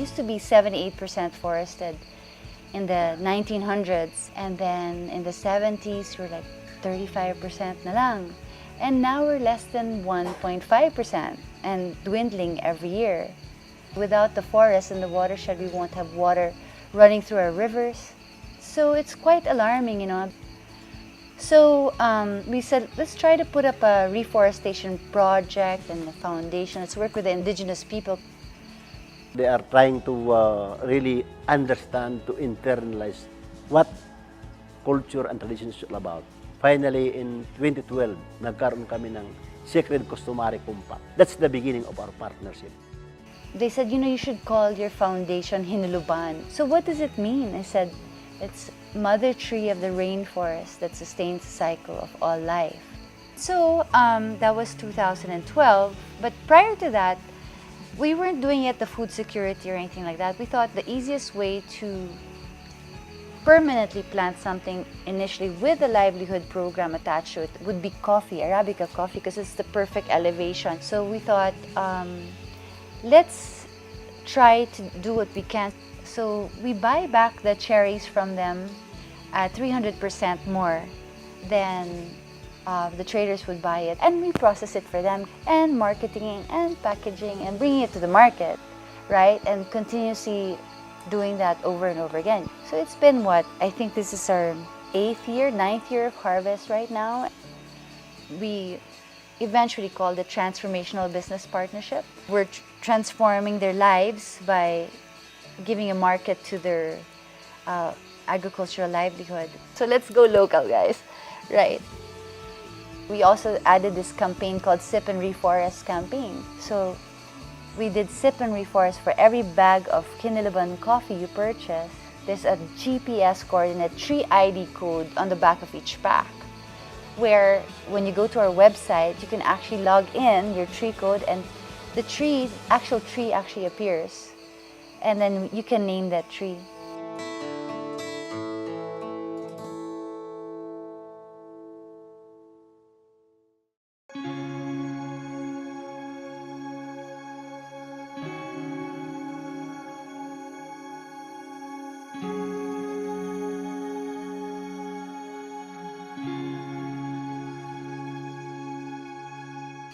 used to be 78% forested in the 1900s, and then in the 70s we're like 35% na lang. And now we're less than 1.5% and dwindling every year. Without the forest and the watershed, we won't have water running through our rivers. So it's quite alarming, you know. So we said, let's try to put up a reforestation project and a foundation. Let's work with the indigenous people. They are trying to really understand, to internalize what culture and tradition is all about. Finally, in 2012, nagkaroon kami ng Sacred Customary Compact. That's the beginning of our partnership. They said, you know, you should call your foundation He-ne-leu-ban. So what does it mean? I said, it's mother tree of the rainforest that sustains the cycle of all life. So that was 2012, but prior to that, we weren't doing it the food security or anything like that. We thought the easiest way to permanently plant something initially with a livelihood program attached to it would be coffee, Arabica coffee, because it's the perfect elevation. So we thought, let's try to do what we can. So we buy back the cherries from them at 300% more than the traders would buy it, and we process it for them, and marketing and packaging and bringing it to the market, right? And continuously doing that over and over again. So it's been what? I think this is our 8th year, 9th year of harvest right now. We eventually called it Transformational Business Partnership. We're transforming their lives by giving a market to their agricultural livelihood. So let's go local, guys, right? We also added this campaign called Sip and Reforest campaign. So we did Sip and Reforest. For every bag of Hineleban coffee you purchase, there's a GPS coordinate, tree ID code on the back of each pack, where when you go to our website, you can actually log in your tree code and the actual tree actually appears. And then you can name that tree.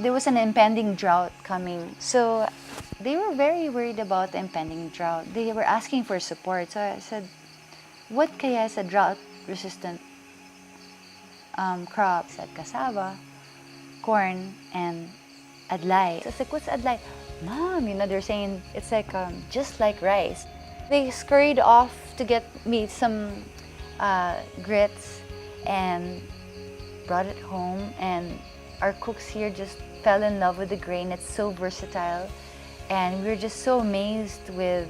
There was an impending drought coming, so they were very worried about the impending drought. They were asking for support, so I said, what kaya is a drought-resistant crop? I said cassava, corn, and Adlai. So I was like, what's Adlai? Mom, you know, they're saying it's like just like rice. They scurried off to get me some grits and brought it home, and our cooks here just fell in love with the grain. It's so versatile, and we were just so amazed with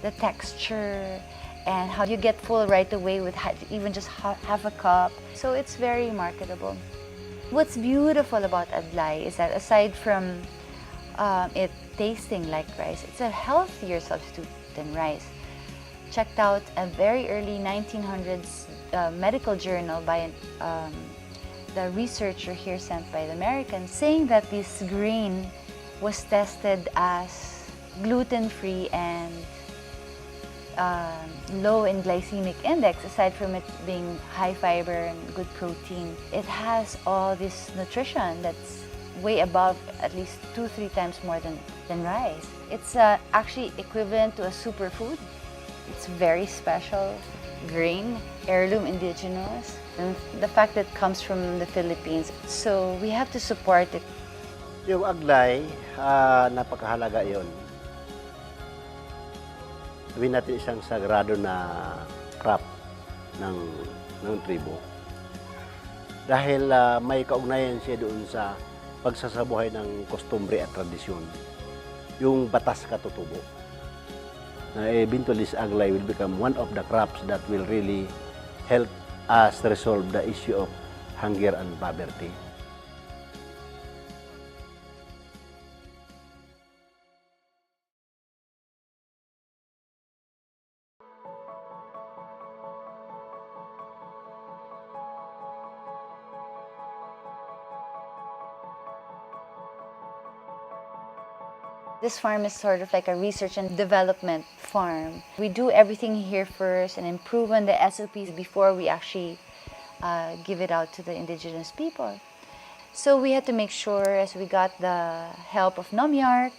the texture and how you get full right away with even just half a cup. So it's very marketable. What's beautiful about Adlai is that aside from it tasting like rice, it's a healthier substitute than rice. Checked out a very early 1900s medical journal by the researcher here sent by the Americans, saying that this grain was tested as gluten-free and low in glycemic index. Aside from it being high fiber and good protein, it has all this nutrition that's way above at least 2-3 times more than rice. It's actually equivalent to a superfood. It's very special grain, heirloom indigenous, and the fact that it comes from the Philippines. So we have to support it. Yung Adlai, napakahalaga yon. Sabihin natin isang sagrado na crop ng tribo. Dahil may kaugnayan siya doon sa pagsasabuhay ng kostumbre at tradisyon. Yung batas katutubo. Eventually, this Adlai will become one of the crops that will really help us resolve the issue of hunger and poverty. This farm is sort of like a research and development farm. We do everything here first and improve on the SOPs before we actually give it out to the indigenous people. So we had to make sure, as we got the help of Nomyark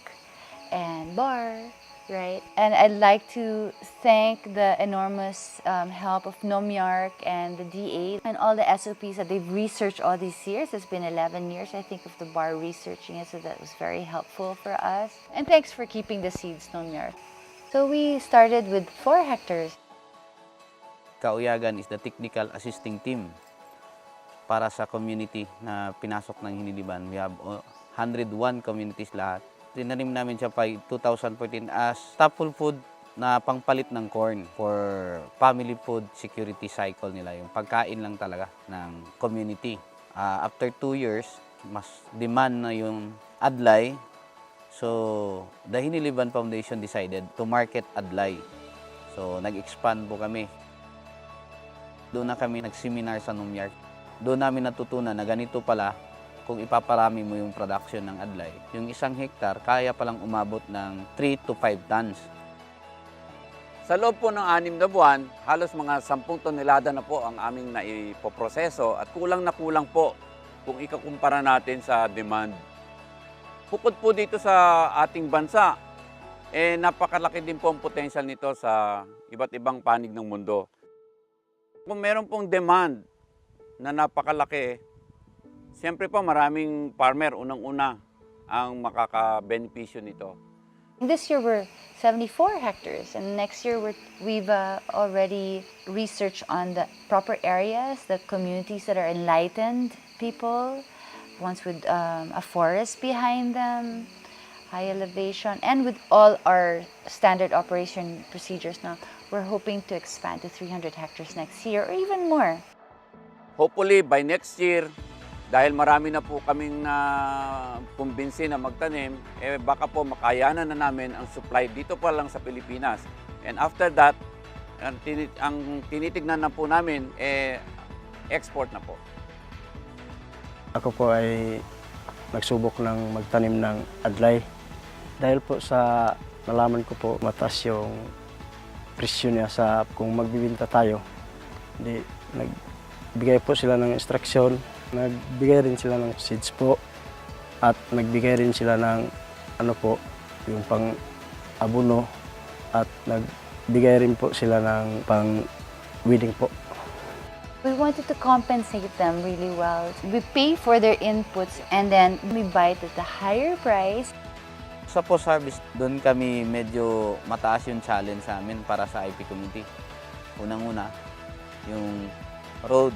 and BAR, right? And I'd like to thank the enormous help of Nomyark and the DA and all the SOPs that they've researched all these years. It's been 11 years, I think, of the BAR researching it, so that was very helpful for us. And thanks for keeping the seeds, Nomyark. So we started with 4 hectares. Kauyagan is the technical assisting team para sa community na pinasok ng Hineleban. We have 101 communities lahat. Tinanim namin siya by 2014 as staple food na pangpalit ng corn for family food security cycle nila. Yung pagkain lang talaga ng community. After 2 years, mas demand na yung Adlai. So, the Hineleban Foundation decided to market Adlai. So, nag-expand po kami. Doon na kami nag-seminar sa Nomyark. Doon namin natutunan na ganito pala kung ipaparami mo yung production ng Adlai. Yung 1 hektar, kaya palang umabot ng 3 to 5 tons. Sa loob po ng 6 na buwan, halos mga 10 tonelada na po ang aming naipoproseso at kulang na kulang po kung ikukumpara natin sa demand. Bukod po dito sa ating bansa, napakalaki din po ang potential nito sa iba't ibang panig ng mundo. Kung meron pong demand na napakalaki, siyempre po maraming farmer, unang-una, ang makaka-benepisyo nito. This year we're 74 hectares, and next year we've already researched on the proper areas, the communities that are enlightened people, ones with a forest behind them, high elevation, and with all our standard operation procedures now, we're hoping to expand to 300 hectares next year or even more. Hopefully, by next year, dahil marami na po kaming kumbinsi na magtanim, baka po makayanan na namin ang supply dito pa lang sa Pilipinas. And after that, ang tinitignan na po namin, export na po. Ako po ay nagsubok ng magtanim ng Adlai. Dahil po sa nalaman ko po, mataas yung presyo niya sa kung magbibinta tayo. Hindi, nagbigay po sila ng instruction, nagbigay rin sila ng seeds po, at nagbigay rin sila ng yung pang abono, at nagbigay rin po sila ng pang weeding po. We wanted to compensate them really well. We pay for their inputs and then we buy it at a higher price. Sa post-harvest, doon kami medyo mataas yung challenge sa amin para sa IP community. Unang-una, yung road,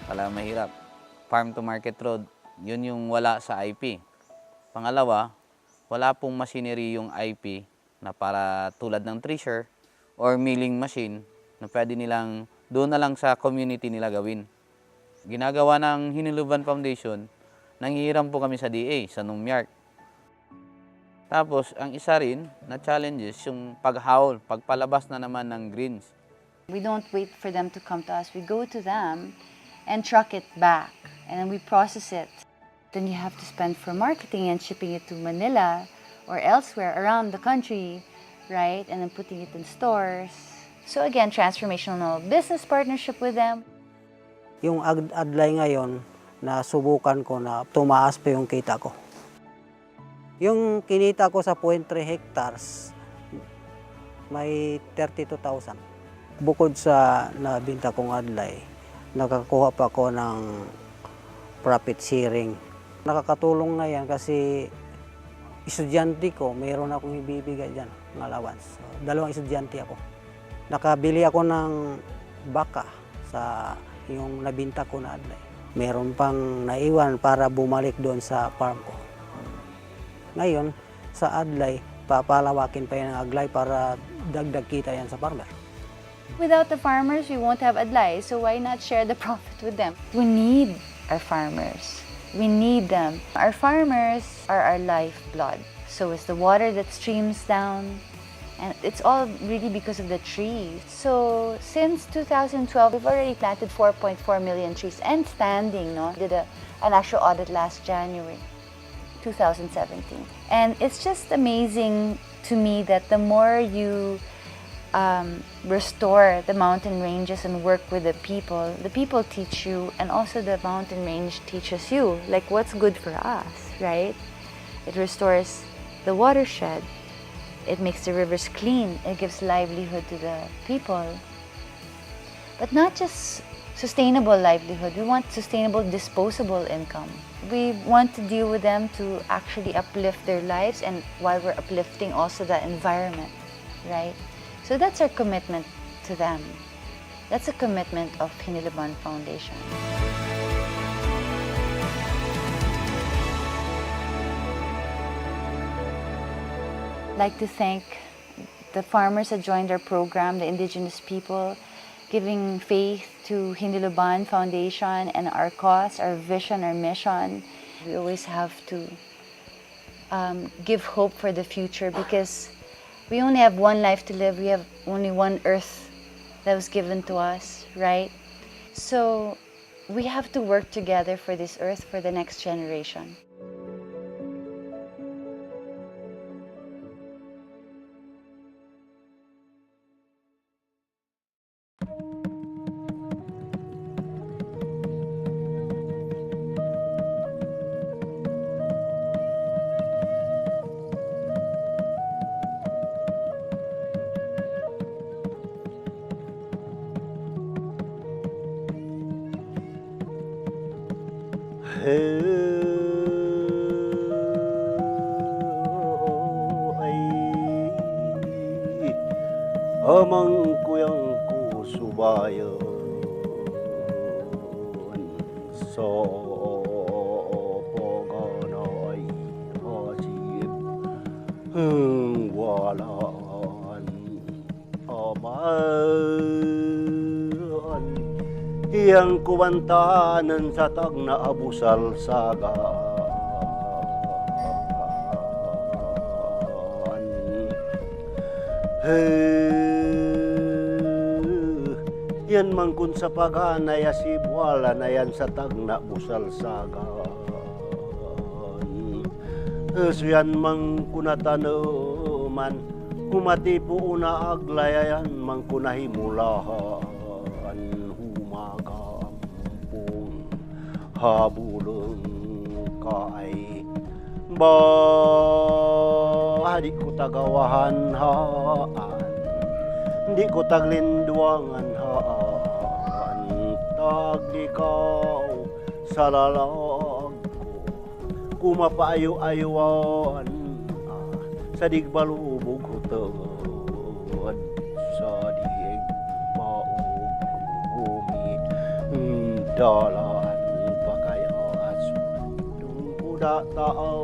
talaga mahirap. Farm to market road, yun yung wala sa IP. Pangalawa, wala pong machinery yung IP na para tulad ng thresher or milling machine na pwede nilang doon na lang sa community nila gawin. Ginagawa ng Hineleban Foundation, nanghihiram po kami sa DA, sa Nomyark. Tapos, ang isa rin na challenges, yung paghaul, pagpalabas na naman ng greens. We don't wait for them to come to us. We go to them and truck it back, and then we process it. Then you have to spend for marketing and shipping it to Manila or elsewhere around the country, right? And then putting it in stores. So again, transformational business partnership with them. Yung Adlai ngayon, nasubukan ko na tumaas pa yung kita ko. Yung kinita ko sa 0.3 hectares, may 32,000. Bukod sa nabinta kong Adlai, nakakuha pa ako ng profit sharing. Nakakatulong na yan kasi estudyante ko, mayroon akong ibibigay dyan ng allowance. So, 2 estudyante ako. Nakabili ako ng baka sa yung nabinta ko na Adlai. Meron pang naiwan para bumalik doon sa farm ko. Ngayon, sa Adlai, papalawakin pa yan ng Adlai para dagdag kita yan sa farmer. Without the farmers, we won't have Adlai, so why not share the profit with them? We need our farmers. We need them. Our farmers are our lifeblood. So is the water that streams down. And it's all really because of the trees. So since 2012, we've already planted 4.4 million trees and standing, no? Did an actual audit last January. 2017. And it's just amazing to me that the more you restore the mountain ranges and work with the people teach you, and also the mountain range teaches you, like what's good for us, right? It restores the watershed, it makes the rivers clean, it gives livelihood to the people. But not just sustainable livelihood, we want sustainable disposable income. We want to deal with them to actually uplift their lives, and while we're uplifting also the environment, right? So that's our commitment to them. That's a commitment of Hineleban Foundation. I'd like to thank the farmers that joined our program, the indigenous people, giving faith to Hineleban Foundation and our cause, our vision, our mission. We always have to give hope for the future, because we only have one life to live. We have only one earth that was given to us, right? So we have to work together for this earth, for the next generation. Amang kuyang kusubayan sa pagano'y hasib walaan aman iyang kubantanan sa tag na abusal sagaan yan mangkun sa paganay asibwala na yan sa tagna busal sagan. So yan mangkunatanaman humatipo una Adlai yan mangkunahimulahan humagampong habulong kaay ba di ko tagawahan haan di ko taglinduangan haan taglikaw sa lalag ko kumapayo-ayuan sa digbalubog hutod sa digbaog gumi dalan pa kaya asudong kuda tao